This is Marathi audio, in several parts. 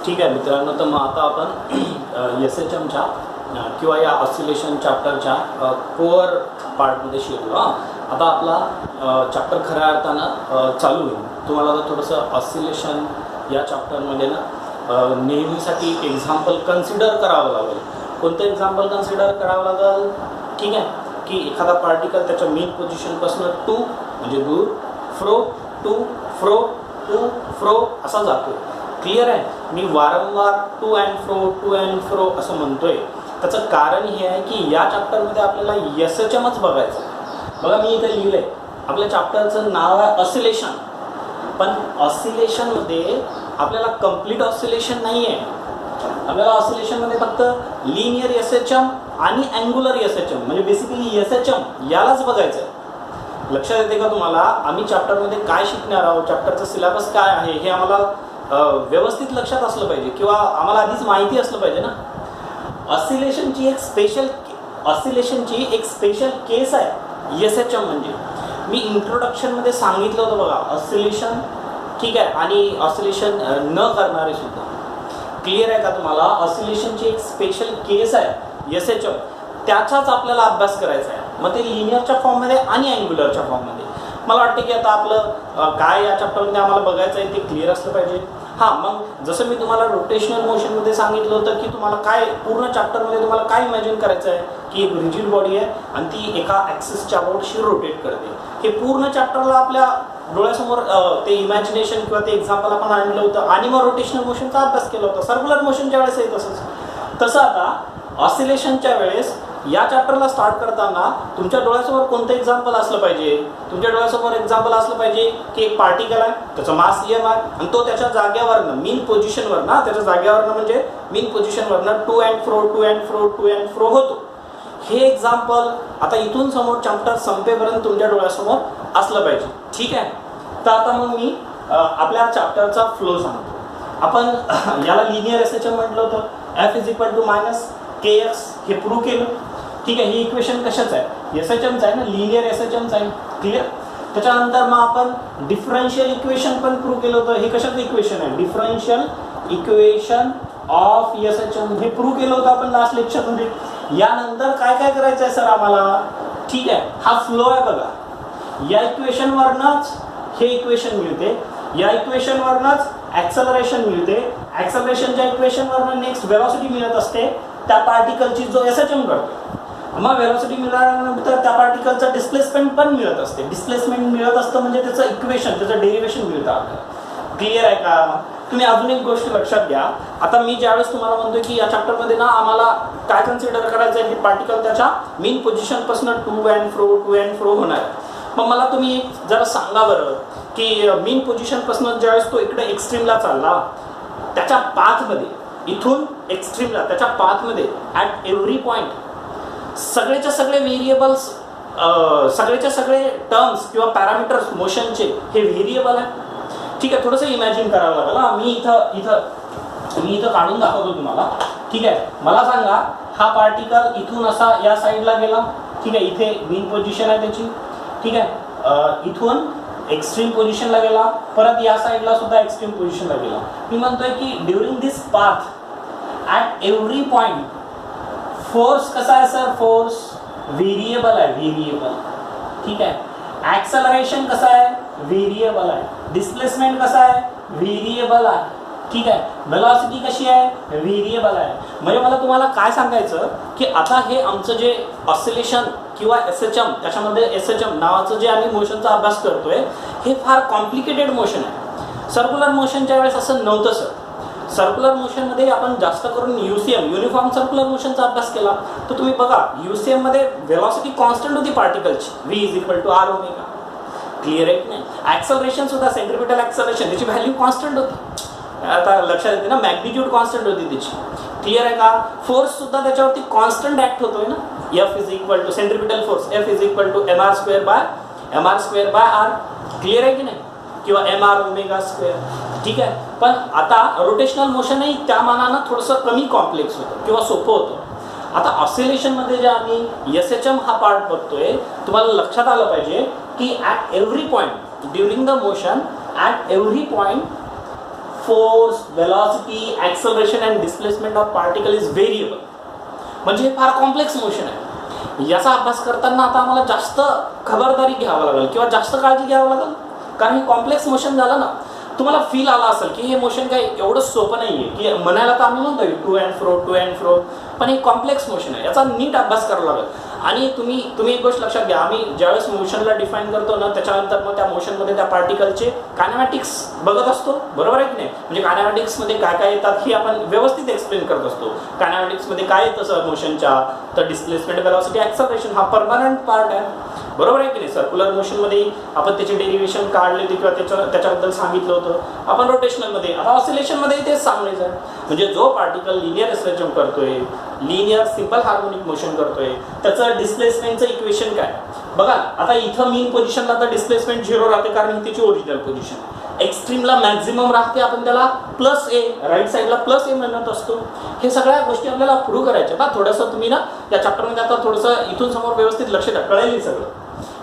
ठीक आहे मित्रांनो, तर मग आता आपण एस एच एमच्या किंवा या ऑसिलेशन चॅप्टरच्या कोअर पार्टमध्ये शिकलो. आता आपला चॅप्टर खऱ्या अर्थानं चालू होईल. तुम्हाला आता थोडंसं ऑसिलेशन या चॅप्टरमध्ये ना नेहमीसाठी एक्झाम्पल कन्सिडर करावं लागेल. कोणतं एक्झाम्पल कन्सिडर करावं लागेल? ठीक आहे, की एखादा पार्टिकल त्याच्या मेन पोझिशनपासून टू म्हणजे दूर, फ्रो टू फ्रो टू फ्रो असा जातो. क्लिअर आहे? मी वारंवार टू अँड फ्रो असं म्हणतोय. त्याचं कारण हे आहे की या चॅप्टरमध्ये आपल्याला एस एच एमच बघायचं. बघा मी इथे लिहिलं आहे, आपल्या चॅप्टरचं नाव आहे ऑसिलेशन. पण ऑसिलेशनमध्ये आपल्याला कम्प्लीट ऑसिलेशन नाही आहे. आपल्याला ऑसिलेशनमध्ये फक्त लिनियर एस एच एम आणि अँग्युलर एस एच एम म्हणजे बेसिकली एस एच एम यालाच बघायचं आहे. लक्षात येते का तुम्हाला? आम्ही चॅप्टरमध्ये काय शिकणार आहोत, चॅप्टरचं सिलेबस काय आहे हे आम्हाला व्यवस्थित लक्षात असलं पाहिजे किंवा आम्हाला आधीच माहिती असलं पाहिजे ना. ऑसिलेशनची एक स्पेशल केस आहे एस एच एम. म्हणजे मी इंट्रोडक्शनमध्ये सांगितलं होतं बघा, ऑसिलेशन ठीक आहे आणि ऑसिलेशन न करणारे सुद्धा. क्लिअर आहे का तुम्हाला? ऑसिलेशनची एक स्पेशल केस आहे एस एच एम, त्याचाच आपल्याला अभ्यास करायचा आहे. मग ते लिनियरच्या फॉर्ममध्ये आणि अँग्युलरच्या फॉर्ममध्ये. मला वाटतं की आता आपलं काय या चॅप्टरमध्ये आम्हाला बघायचं आहे ते क्लिअर असलं पाहिजे. हां, मग जसं मी तुम्हाला रोटेशनल मोशनमध्ये सांगितलं होतं की तुम्हाला काय पूर्ण चॅप्टरमध्ये तुम्हाला काय इमॅजिन करायचं आहे की एक रिजिड बॉडी आहे आणि ती एका ॲक्सिसच्या अबाउटशी रोटेट करते. हे पूर्ण चॅप्टरला आपल्या डोळ्यासमोर ते इमॅजिनेशन किंवा ते एक्झाम्पल आपण आणलं होतं आणि मग रोटेशनल मोशनचा अभ्यास केला होता. सर्क्युलर मोशनच्या वेळेस आहे तसं आता ऑसिलेशनच्या वेळेस या चॅप्टरला स्टार्ट करताना तुमच्या डोळ्यासमोर कोणतं एक्झाम्पल असलं पाहिजे? तुमच्या डोळ्यासमोर एक्झाम्पल असलं पाहिजे की एक पार्टिकल आहे, त्याचा मास एम आहे आणि तो त्याच्या जागेवरनं मेन पोझिशनवर ना त्याच्या जागेवरनं म्हणजे मेन पोझिशनवरनं टू अँड फ्रो होतो. हे एक्झाम्पल आता इथून समोर चॅप्टर संपेपर्यंत तुमच्या डोळ्यासमोर असलं पाहिजे. ठीक आहे, तर आता मग मी आपल्या चॅप्टरचा फ्लो सांगतो. आपण याला लिनियर एस एच एम म्हटलं होतं. F is equal to minus k x हे प्रूव्ह केलं. ठीक आहे, ही इक्वेशन कशाच आहे? एस एच एमचं आहे ना, लिनियर एस एच एमचं आहे. क्लिअर? त्याच्यानंतर मग आपण डिफरन्शियल इक्वेशन पण प्रूव्ह केलं होतं. हे कशाचं इक्वेशन आहे? Differential equation of S H M हे प्रूव्ह केलं होतं आपण लास्ट लेक्चरमध्ये. यानंतर काय काय करायचं आहे सर आम्हाला? ठीक आहे, हा फ्लो आहे बघा. या इक्वेशनवरनंच हे इक्वेशन मिळते, या इक्वेशनवरनंच ॲक्सेलरेशन मिळते, ॲक्सेलरेशनच्या इक्वेशनवरनं नेक्स्ट वेलॉसिटी मिळत असते त्या पार्टिकलची जो एस एच एम करतो. मग वेलॉसिटी मिळाल्यानंतर त्या पार्टिकलचं डिस्प्लेसमेंट पण मिळत असते. डिस्प्लेसमेंट मिळत असतं म्हणजे त्याचं इक्वेशन त्याचं डेरिव्हेशन मिळतं आपल्याला. क्लिअर आहे का? तुम्ही अजून एक गोष्ट लक्षात घ्या. आता मी ज्यावेळेस तुम्हाला म्हणतोय की या चॅप्टरमध्ये ना आम्हाला काय कन्सिडर करायचं आहे की पार्टिकल त्याच्या मेन पोझिशनपासून टू अँड फ्रो होणार आहे. मग मला तुम्ही एक जरा सांगा बरं की मेन पोझिशनपासून ज्यावेळेस तो इकडे एक्स्ट्रीमला चालला त्याच्या पाथमध्ये इथून एक्स्ट्रीमला त्याच्या पाथमध्ये ॲट एव्हरी पॉईंट सगळेच्या सगळे व्हेरिएबल्स सगळेच्या सगळे टर्म्स किंवा पॅरामीटर्स मोशनचे हे व्हेरिएबल आहे. ठीक आहे, थोडंसं इमॅजिन करावं लागेल. मी इथं काढून दाखवतो तुम्हाला. ठीक आहे, मला सांगा हा पार्टिकल इथून असा या साईडला गेला. ठीक आहे, इथे मेन पोझिशन आहे त्याची. ठीक आहे, इथून एक्स्ट्रीम पोझिशनला गेला, परत या साईडला सुद्धा एक्स्ट्रीम पोझिशनला गेला. मी म्हणतोय की during this path at every point force कसा आहे सर? फोर्स व्हेरिएबल आहे, व्हेरिएबल. ठीक आहे, ॲक्सेलरेशन कसं आहे? व्हेरिएबल आहे. डिस्प्लेसमेंट कसं आहे? व्हेरिएबल आहे. ठीक आहे, वेलॉसिटी कशी आहे? व्हेरिएबल आहे. म्हणजे मला तुम्हाला काय सांगायचं की आता हे आमचं जे ऑसिलेशन किंवा एस एच एम त्याच्यामध्ये एस एच एम नावाचं जे आम्ही मोशनचा अभ्यास करतोय हे फार कॉम्प्लिकेटेड मोशन आहे. सर्क्युलर मोशनच्या वेळेस असं नव्हतं सर. सर्क्युलर मोशनमध्ये आपण जास्त करून युसीएम युनिफॉर्म सर्क्युलर मोशनचा अभ्यास केला तर तुम्ही बघा युसीएममध्ये वेलॉसिटी कॉन्स्टंट होती पार्टिकलची, V is equal to R omega. Clear आहे की नाही? ॲक्सेलरेशन सुद्धा सेंट्रिपिटल ॲक्सेलरेशन त्याची व्हॅल्यू कॉन्स्टंट होती. आता लक्षात येते ना, मॅग्निट्यूड कॉन्स्टंट होती त्याची. क्लिअर आहे का? फोर्स सुद्धा त्याच्यावरती कॉन्स्टंट ॲक्ट होतोय ना. F is equal to centripetal force F is equal to m r square by r. Clear आहे की नाही? किंवा एम आर ओमेगा स्क्वेअर. ठीक आहे, पण आता रोटेशनल मोशनही त्या मानानं थोडंसं कमी कॉम्प्लेक्स होतं किंवा सोपं होतं. आता ऑसिलेशनमध्ये जे आम्ही एस एच एम हा पार्ट बघतोय तुम्हाला लक्षात आलं पाहिजे की at every point during the motion at every point force, velocity, acceleration and displacement of particle is variable. म्हणजे हे फार कॉम्प्लेक्स मोशन आहे. याचा अभ्यास करताना आता आम्हाला जास्त खबरदारी घ्यावं लागेल किंवा जास्त काळजी घ्यावं लागेल, कारण हे कॉम्प्लेक्स मोशन झालं ना. तुम्हाला फील आला असेल की हे मोशन काही एवढं सोपं नाही आहे की म्हणायला तर आम्ही म्हणतोय टू अँड फ्रो, पण हे कॉम्प्लेक्स मोशन आहे. याचा नीट अभ्यास करावा लागेल. आणि तुम्ही एक गोष्ट लक्षात घ्या, आम्ही ज्यावेळेस मोशनला डिफाईन करतो ना, त्याच्यानंतर मग त्या मोशनमध्ये त्या पार्टिकलचे कायनेमॅटिक्स बघत असतो, बरोबर आहे की नाही. म्हणजे कायनेमॅटिक्समध्ये काय काय येतात हे आपण व्यवस्थित एक्सप्लेन करत असतो. कायनेमॅटिक्समध्ये काय येतं सर मोशनच्या, तर डिस्प्लेसमेंट, वेलॉसिटी, ॲक्सलरेशन हा परमनंट पार्ट आहे, बरोबर आहे की नाही. सर्क्युलर मोशनमध्ये आपण त्याचे डेरिव्हेशन काढले होते किंवा त्याच्याबद्दल सांगितलं होतं. आपण रोटेशनलमध्ये, आता ऑसिलेशनमध्ये तेच सांगायचं आहे. म्हणजे जो पार्टिकल लिनियर एसएचएम करतोय, लिनियर सिंपल हार्मोनिक मोशन करतोय, त्याचं डिस्प्लेसमेंटचं इक्वेशन काय. बघा आता इथं मीन पोझिशनला तर डिस्प्लेसमेंट 0 राहते, कारण ही त्याची ओरिजिनल पोझिशन. एक्स्ट्रीमला मॅक्झिमम राहते, आपण त्याला प्लस ए, राईट साईडला प्लस ए म्हणत असतो. हे सगळ्या गोष्टी आपल्याला प्रूव्ह करायच्या ना. थोडंसं तुम्ही ना या चॅप्टरमध्ये आता थोडंसं इथून समोर व्यवस्थित लक्ष द्या, कळेल सगळं.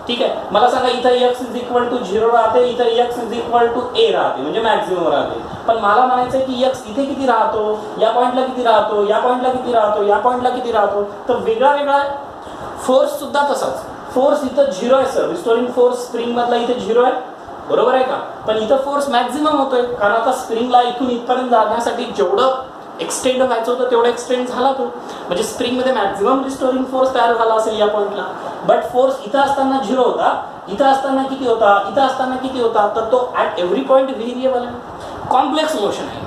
ठीक आहे. मला सांगा इथं x इज इक्वल टू 0 राहते, इथं x is equal to a राहते, म्हणजे मॅक्झिमम राहते. पण मला म्हणायचं आहे की x इथे किती राहतो, या पॉईंटला किती राहतो, या पॉईंटला किती राहतो, या पॉईंटला किती राहतो, तर वेगळा वेगळा आहे. फोर्स सुद्धा तसाच. फोर्स इथं 0 आहे सर, रिस्टोरिंग फोर्स स्प्रिंग मधला इथे 0 आहे, बरोबर आहे का. पण इथं फोर्स मॅक्झिमम होतोय, कारण आता स्प्रिंगला इथून इथपर्यंत जाण्यासाठी जेवढं एक्सटेंड व्हायचं होतं तेवढं एक्सटेंड झाला तो. म्हणजे स्प्रिंगमध्ये मॅक्झिमम रिस्टोरिंग फोर्स तयार झाला असेल या पॉईंटला. बट फोर्स इथं असताना 0 होता, इथं असताना किती होता, इथं असताना किती होता, तर तो ॲट एव्हरी पॉईंट व्हेरिएबल आहे. कॉम्प्लेक्स मोशन आहे,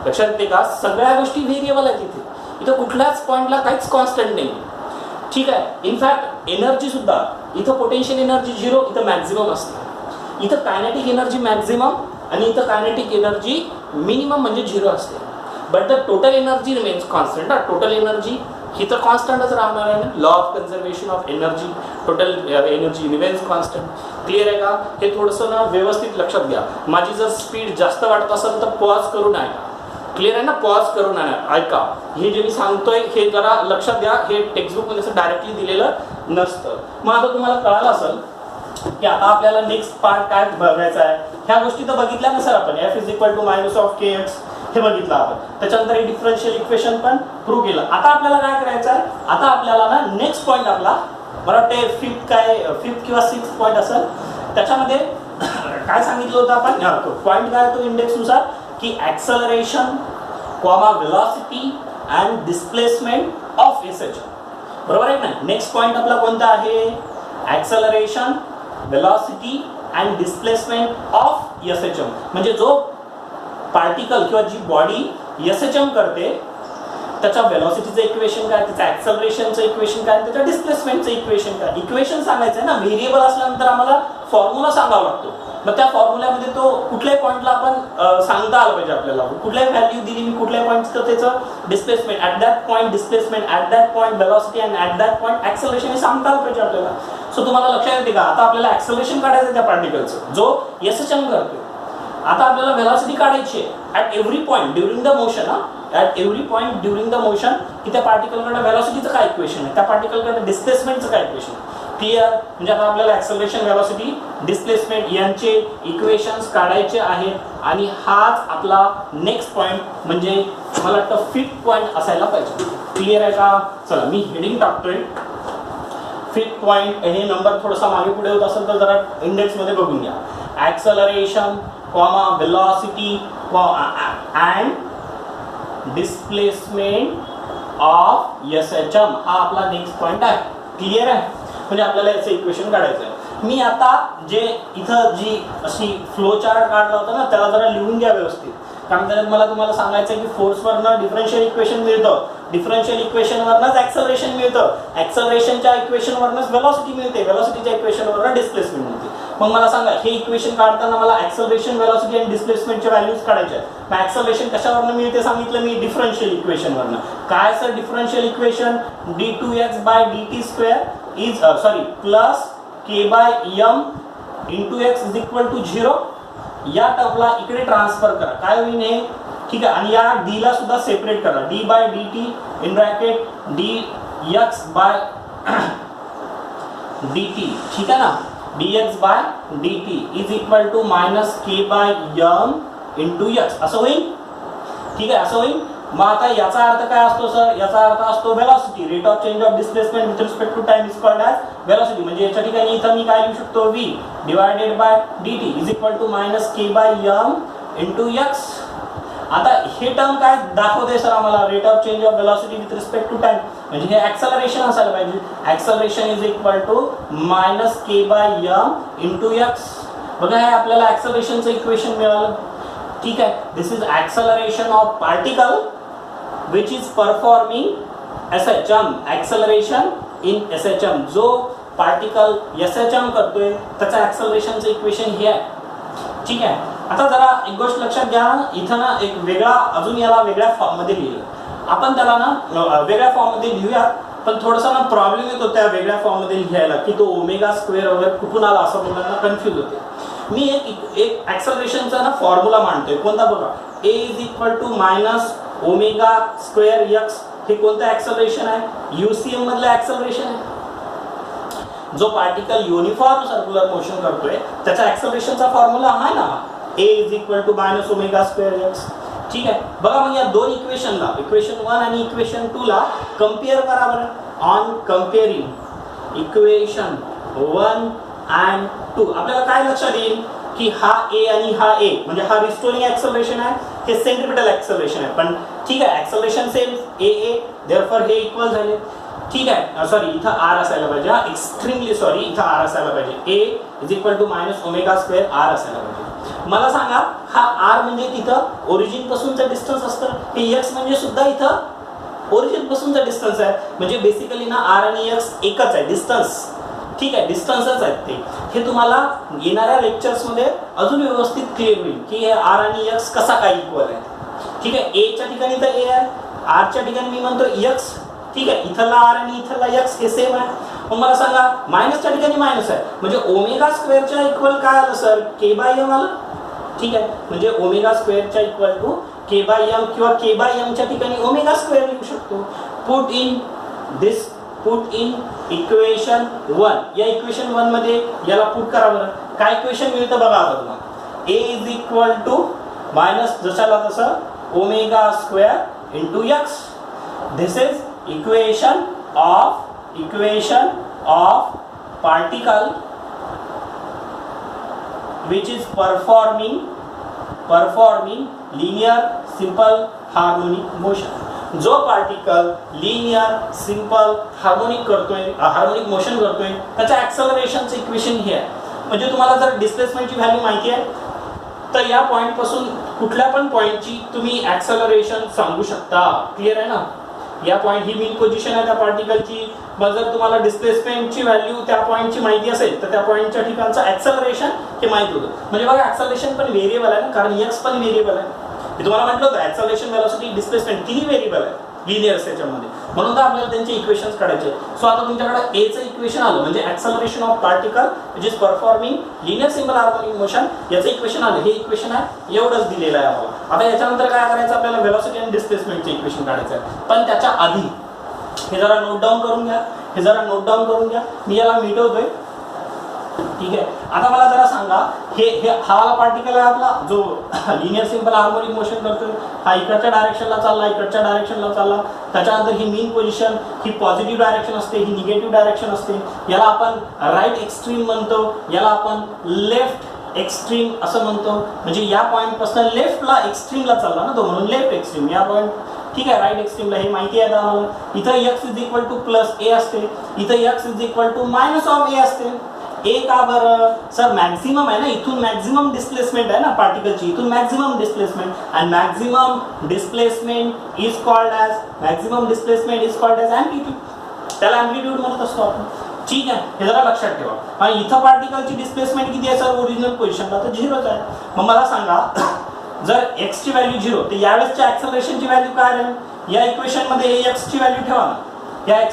लक्षात येते का. सगळ्या गोष्टी व्हेरिएबल आहेत इथे. इथं कुठल्याच पॉईंटला काहीच कॉन्स्टंट नाही. ठीक आहे. इनफॅक्ट एनर्जी सुद्धा इथं पोटेन्शियल एनर्जी 0, इथं मॅक्झिमम असते. इथं कायनेटिक एनर्जी मॅक्झिमम आणि इथं कायनेटिक एनर्जी मिनिमम म्हणजे 0 असते. But the total energy remains constant. Total energy ही तर कॉन्स्टंटच राहणार आहे ना. Law of conservation of energy, total energy remains constant. Clear आहे का. हे थोडंसं ना व्यवस्थित लक्षात घ्या. माझी जर स्पीड जास्त वाटत असेल तर पॉज करून ऐका. क्लिअर आहे ना, पॉज करून ऐका. हे जे मी सांगतोय हे जरा लक्षात द्या. हे टेक्स्टबुकमध्ये असं डायरेक्टली दिलेलं नसतं. मग आता तुम्हाला कळालं असेल की आता आपल्याला नेक्स्ट पार्ट काय बघायचा आहे. ह्या गोष्टी तर बघितल्या ना सर आपण, f is equal to minus of kx हे बघितलं आपण. त्याच्यानंतर हे डिफरन्शियल इक्वेशन पण प्रूव्ह केलं. आता आपल्याला काय करायचं आहे, आता आपल्याला ना नेक्स्ट पॉईंट आपला, मला वाटते फिफ्थ किंवा 6th पॉईंट असेल, त्याच्यामध्ये काय सांगितलं होतं आपण. पॉईंट काय तो इंडेक्सनुसार की acceleration, velocity and displacement of SHM, बरोबर आहे ना. नेक्स्ट पॉईंट आपला कोणता आहे, acceleration, velocity and displacement of SHM. म्हणजे जो पार्टिकल किंवा जी बॉडी एसएचएम करते त्याच्या वेलॉसिटीचं इक्वेशन काय, त्याचं ॲक्सलरेशनचं इक्वेशन काय, त्याच्या डिस्प्लेसमेंटचं इक्वेशन काय. इक्वेशन सांगायचं आहे ना. व्हेरिएबल असल्यानंतर आम्हाला फॉर्म्युला सांगावा लागतो. मग त्या फॉर्म्युल्यामध्ये तो कुठल्याही पॉईंटला आपण सांगता आलं पाहिजे आपल्याला. कुठल्याही व्हॅल्यू दिली मी कुठल्याही पॉईंटचं त्याचं displacement, at that point displacement, at that point velocity and at that point acceleration हे सांगता आलं पाहिजे आपल्याला. सो तुम्हाला लक्षात येते का. आता आपल्याला ॲक्सलरेशन काढायचं त्या पार्टिकलचं जो एसएचएम करतो. आता आपल्याला वेलॉसिटी काढायची आहे at every point during the motion. At every point during the motion की त्या पार्टिकलकडे वेलॉसिटीचं काय इक्वेशन आहे, त्या पार्टिकलकडे डिस्प्लेसमेंटचं काय इक्वेशन आहे. क्लिअर. म्हणजे आता आपल्याला ॲक्सलरेशन, वेलॉसिटी, डिस्प्लेसमेंट यांचे इक्वेशन्स काढायचे आहेत. आणि हाच आपला नेक्स्ट पॉईंट म्हणजे मला वाटतं 5th पॉईंट असायला पाहिजे. क्लिअर आहे का. चला मी हेडिंग टाकतोय 5th पॉईंट. हे नंबर थोडासा मागे पुढे होत असेल तर जरा इंडेक्समध्ये बघून घ्या. Acceleration, velocity and displacement of SHM हा आपला नेक्स्ट पॉईंट आहे. क्लिअर आहे. म्हणजे आपल्याला याचं इक्वेशन काढायचं आहे. मी आता जे इथं जी अशी फ्लो चार्ट काढला होता ना त्याला जरा लिहून घ्या व्यवस्थित. कारण त्याच्यात मला तुम्हाला सांगायचं आहे की फोर्सवरनं डिफरन्शियल इक्वेशन मिळतं, डिफरन्शियल इक्वेशनवरनंच ॲक्सलरेशन मिळतं, ॲक्सलरेशनच्या इक्वेशनवरनंच वेलॉसिटी मिळते, वेलॉसिटीच्या इक्वेशनवरनं डिस्प्लेसमेंट मिळते. मग मला सांगा हे इक्वेशन काढताना मला ॲक्सलरेशन, वेलॉसिटी आणि डिस्प्लेसमेंटच्या व्हॅल्यूज काढायच्या आहेत. मग ॲक्सलरेशन कशावरनं मिळते सांगितलं मी, डिफरन्शियल इक्वेशनवरनं. काय sir differential equation, d2x by dt square is plus k by m into x is equal to 0. या टर्मला इकडे ट्रान्सफर करा, काय होईल हे. ठीक आहे. आणि या d ला सुद्धा सेपरेट करा. d by dt in bracket dx by dt. ठीक आहे ना. dx by dt is equal to minus k by m into x असं होईल. ठीक आहे, असं होईल. मग आता याचा अर्थ काय असतो सर? याचा अर्थ असतो velocity, rate of change of displacement with respect to time is called as velocity. म्हणजे याच्या ठिकाणी इथं मी काय लिहू शकतो? v divided by dt is equal to minus k by m into x. आता हे टर्म काय दाखवते सर आम्हाला? Rate of change of velocity with respect to time. म्हणजे हे ऍक्सेलरेशन असायला पाहिजे. Acceleration is equal to minus k by m into x. बघा हे आपल्याला ऍक्सेलरेशनचं इक्वेशन मिळालं. ठीक आहे, this is acceleration of particle which is performing SHM, acceleration in SHM. जो पार्टिकल SHM करतोय त्याचा ऍक्सेलरेशनचं इक्वेशन हे आहे. ठीक आहे, आता जरा एक गोष्ट लक्षात घ्या. इथं ना एक वेगळा अजून याला वेगळ्या फॉर्म मध्ये लिहिलं. आपण त्याला ना वेगळ्या फॉर्म मध्ये लिहूयात, पण थोडासा ना प्रॉब्लेम येतो त्या वेगळ्या फॉर्म मध्ये लिहायला की तो ओमेगा स्क्वेअर वगैरे कुठून आला असं मुलांना कन्फ्युज होते. मी एक ऍक्सेलरेशनचा ना फॉर्म्युला मांडतोय. कोणता बघा? a is equal to minus omega square x. हे कोणतं ऍक्सेलरेशन आहे? UCM मधलं ऍक्सेलरेशन आहे. जो पार्टिकल युनिफॉर्म सर्क्युलर मोशन करतोय त्याचा ऍक्सेलरेशनचा फॉर्म्युला आहे ना, a is equal to minus omega square x. ठीक आहे, बघा मग या दोन इक्वेशनला, इक्वेशन 1 आणि इक्वेशन 2 ला कम्पेअर करा बरं. ऑन कम्पेअरिंग इक्वेशन 1 अँड 2 आपल्याला काय लक्षात येईल की हा a आणि हा a म्हणजे हा रिस्टोरिंग ऍक्सेलरेशन आहे, हे सेंट्रिपिटल ऍक्सेलरेशन आहे. पण ठीक आहे, ऍक्सेलरेशन सेम a देअरफॉर हे इक्वल झाले. ठीक आहे, सॉरी इथं r असायला पाहिजे. एक्स्ट्रीमली सॉरी, इथं r असायला पाहिजे. a is equal to minus omega square r असायला पाहिजे. मला सांगा, हा r म्हणजे तिथं ओरिजिन पासूनचं डिस्टन्स असतं. हे x म्हणजे सुद्धा इथं ओरिजिन पासूनचा डिस्टन्स आहे. म्हणजे बेसिकली ना r आणि x एकच आहे, डिस्टन्स. ठीक आहे, डिस्टन्सच आहेत ते. हे तुम्हाला येणाऱ्या लेक्चर्समध्ये अजून व्यवस्थित क्लिअर होईल की हे r आणि x कसा काय इक्वल आहे. ठीक आहे, a च्या ठिकाणी तर a आहे, r च्या ठिकाणी मी म्हणतो x. ठीक आहे, इथला r आणि इथला x हे सेम आहे. मग मला सांगा, मायनसच्या ठिकाणी मायनस आहे म्हणजे ओमेगा स्क्वेअरच्या इक्वल काय आलं सर? k बाय m आलं. ठीक आहे, म्हणजे ओमेगा स्क्वेअरच्या equal to k by m किंवा k बाय m च्या ठिकाणी ओमेगा स्क्वेअर लिहू शकतो. Put in equation 1. या इक्वेशन 1 मध्ये याला पुट करा बरं. काय इक्वेशन मिळतं बघा आता तुम्हाला. a is equal to minus जशाला तसं omega square into x. This is equation of particle which is performing linear simple harmonic motion. जो पार्टिकल लिनियर सिंपल हार्मोनिक मोशन करतोय त्याच्या ऍक्सेलरेशनचं इक्वेशन हे आहे. म्हणजे तुम्हाला जर डिस्प्लेसमेंटची व्हॅल्यू माहिती आहे तर या पॉइंट पासून कुठल्या पण पॉइंटची तुम्ही ऍक्सेलरेशन सांगू शकता. क्लिअर आहे ना? या पॉइंट ही मीन पोझिशन आहे त्या पार्टिकलची. मग जर तुम्हाला डिस्प्लेसमेंटची व्हॅल्यू त्या पॉइंटची माहिती असेल तर त्या पॉइंटच्या ठिकाणचं ऍक्सेलरेशन हे माहिती होतं. म्हणजे बघा ऍक्सेलरेशन पण व्हेरिएबल आहे ना, कारण एक्स पण व्हेरिएबल आहे. मी तुम्हाला म्हटलं होतं ऍक्सेलरेशन, वेलोसिटी, डिस्प्लेसमेंट तिन्ही व्हेरिएबल आहे लिनियर याच्यामध्ये. म्हणून तर आपल्याला त्यांचे इक्वेशन्स काढायचे. सो आता तुमच्याकडे ए चं इक्वेशन आलं म्हणजे acceleration of particle which is performing linear simple harmonic motion. याचं इक्वेशन आलं. हे इक्वेशन आहे एवढंच दिलेलं आहे आम्हाला. आता याच्यानंतर काय करायचं? आपल्याला वेलोसिटी आणि डिस्प्लेसमेंटचे इक्वेशन काढायचं आहे. पण त्याच्या आधी हे जरा नोट डाऊन करून घ्या. मी याला मिटवतोय. ठीक आहे, आता मला जरा सांगा, हे हा वाला पार्टिकल आहे आपला जो लिनियर सिंपल हार्मोनिक मोशन करतोय. हा इकडच्या डायरेक्शनला चालला, त्याच्यानंतर ही मीन पोझिशन ही पॉझिटिव्ह डायरेक्शन असते, ही निगेटिव्ह डायरेक्शन असते. याला आपण राईट एक्स्ट्रीम म्हणतो, याला आपण लेफ्ट एक्स्ट्रीम असं म्हणतो. म्हणजे या पॉईंट पासून लेफ्टला एक्स्ट्रीमला चालला ना तो, म्हणून लेफ्ट एक्स्ट्रीम. या पॉईंट ठीक आहे, राईट एक्स्ट्रीमला हे माहिती आहे आम्हाला. इथं x is equal to plus A असते, इथं x is equal to minus of A असते. ए का बरं सर? मॅक्झिमम आहे ना, इथून मॅक्झिमम डिस्प्लेसमेंट आहे ना पार्टिकलची, इथून maximum displacement. And maximum displacement is called as amplitude. त्याला अँप्लिट्यूड म्हणत असतो आपण. ठीक आहे, हे जरा लक्षात ठेवा. आणि इथं पार्टिकलची डिस्प्लेसमेंट किती आहे सर? ओरिजिनल पोझिशनला तर 0च आहे. मग मला सांगा, जर x ची व्हॅल्यू 0 तर यावेळेसच्या ऍक्सेलरेशनची व्हॅल्यू काय राहील? या इक्वेशन मध्ये x ची व्हॅल्यू ठेवा ना. या x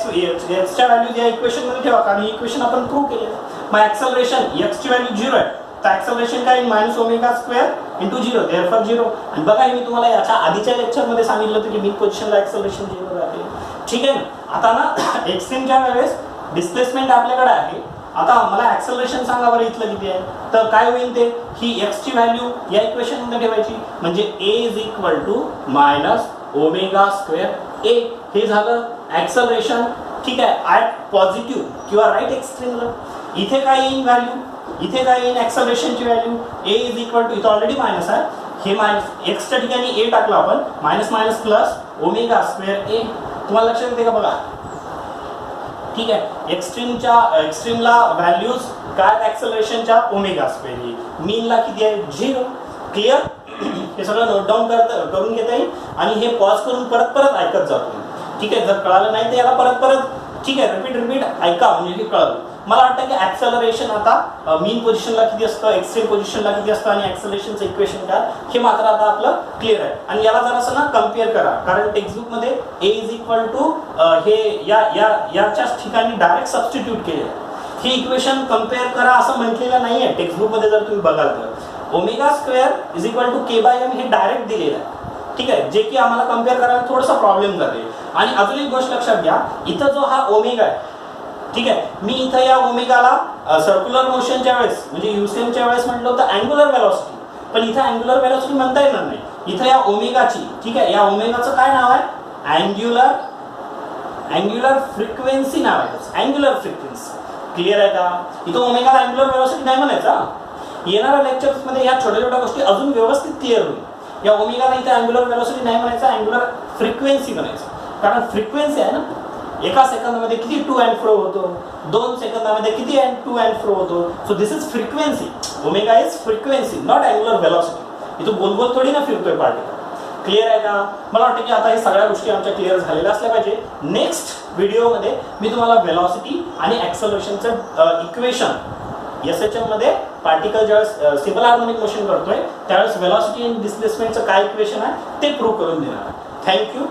च्या व्हॅल्यू या इक्वेशन मध्ये ठेवा, कारण ही इक्वेशन आपण प्रूव्ह केली. मग ऍक्सेलरेशन x ची व्हॅल्यू 0 आहे तर ऍक्सेलरेशन काय? Minus omega square into 0, therefore 0. आणि बघा मी तुम्हाला याच्या आधीच्या लेक्चर मध्ये सांगितलं होतं की मिड पोझिशनला ऍक्सेलरेशन 0 राहते. ठीक आहे ना? आता ना एक्स्ट्रीमच्या वेळेस डिस्प्लेसमेंट आपल्याकडे आहे आता मला ऍक्सेलरेशन सांगा बरं इथलं किती आहे, तर काय होईल ते, ही एक्स ची व्हॅल्यू या इक्वेशन मध्ये ठेवायची, म्हणजे A is equal to minus omega square A, हे झालं ऍक्सेलरेशन. ठीक आहे, ऍट पॉझिटिव्ह किंवा राईट एक्स्ट्रीमला. इथे काय येईल व्हॅल्यू, इथे काय येईल ऍक्सेलरेशनची value, A is equal to, इथं ऑलरेडी मायनस आहे, हे मायनस एक्सच्या ठिकाणी ए टाकला आपण, minus minus plus omega square A. तुम्हाला लक्षात येते का बघा. ठीक आहे, एक्स्ट्रीमला व्हॅल्यूज काय ऍक्सेलरेशनच्या ओमेगा स्क्वेअर ए, मीनला किती आहे 0. क्लिअर, हे सगळं नोट डाऊन करून घेता येईल आणि हे पॉज करून परत परत ऐकत जातो. ठीक आहे, जर कळालं नाही तर याला परत परत ठीक आहे रिपीट ऐका, म्हणजे हे कळलं. मला वाटतं की ऍक्सेलरेशन आता मीन पोझिशनला किती असतं, एक्स्ट्रीम पोझिशनला किती असतं आणि ऍक्सेलरेशनचं इक्वेशन काय, हे मात्र आता आपलं क्लिअर आहे. आणि याला जरासं ना कम्पेअर करा, कारण टेक्स्टबुक मध्ये ए इज इक्वल टू हे याच्याच ठिकाणी डायरेक्ट सबस्टिट्यूट केलेलं आहे. हे इक्वेशन कम्पेअर करा असं म्हटलेलं नाहीये टेक्स्टबुक मध्ये. जर तुम्ही बघाल तर omega square is equal to k by m हे डायरेक्ट दिलेलं आहे. ठीक आहे, जे की आम्हाला कम्पेअर करायला थोडासा प्रॉब्लेम जाते. आणि अजून एक गोष्ट लक्षात घ्या, इथं जो हा ओमेगा आहे, ठीक आहे, मी इथं या ओमेगाला सर्क्युलर मोशनच्या वेळेस म्हणजे युसेमच्या वेळेस म्हटलं होतं अँग्युलर वेलॉसिटी, पण इथं अँग्युलर वेलॉसिटी म्हणता येणार नाही. इथं या ओमेगाची, ठीक आहे, या ओमेगाचं काय नाव आहे, अँग्युलर फ्रिक्वेन्सी नाव आहे, अँग्युलर फ्रिक्वेन्सी. क्लिअर आहे का. इथं ओमेगाला अँग्युलर वेलॉसिटी नाही म्हणायचा. येणाऱ्या लेक्चर्स मध्ये या छोट्या छोट्या गोष्टी अजून व्यवस्थित क्लिअर होईल. या ओमेगाला इथे अँग्युलर वेलॉसिटी नाही म्हणायचं, अँग्युलर फ्रिक्वेन्सी म्हणायचं. कारण फ्रिक्वेन्सी आहे ना, एका सेकंदामध्ये किती टू अँड फ्रो होतो, 2 सेकंदामध्ये किती टू अँड फ्रो होतो. So this is frequency. Omega is frequency, not angular velocity. इथं गोल गोल थोडी ना फिरतोय पार्टिकल. क्लिअर आहे का. मला वाटतं की आता हे सगळ्या गोष्टी आमच्या क्लिअर झालेल्या असल्या पाहिजे. नेक्स्ट व्हिडिओमध्ये मी तुम्हाला वेलॉसिटी आणि ऍक्सेलरेशनचं इक्वेशन एसएचएम मध्ये पार्टिकल ज्यावेळेस सिंपल हार्मोनिक मोशन करतोय त्यावेळेस वेलॉसिटी आणि डिस्प्लेसमेंटचं काय इक्वेशन आहे ते प्रूव्ह करून देणार. थँक्यू.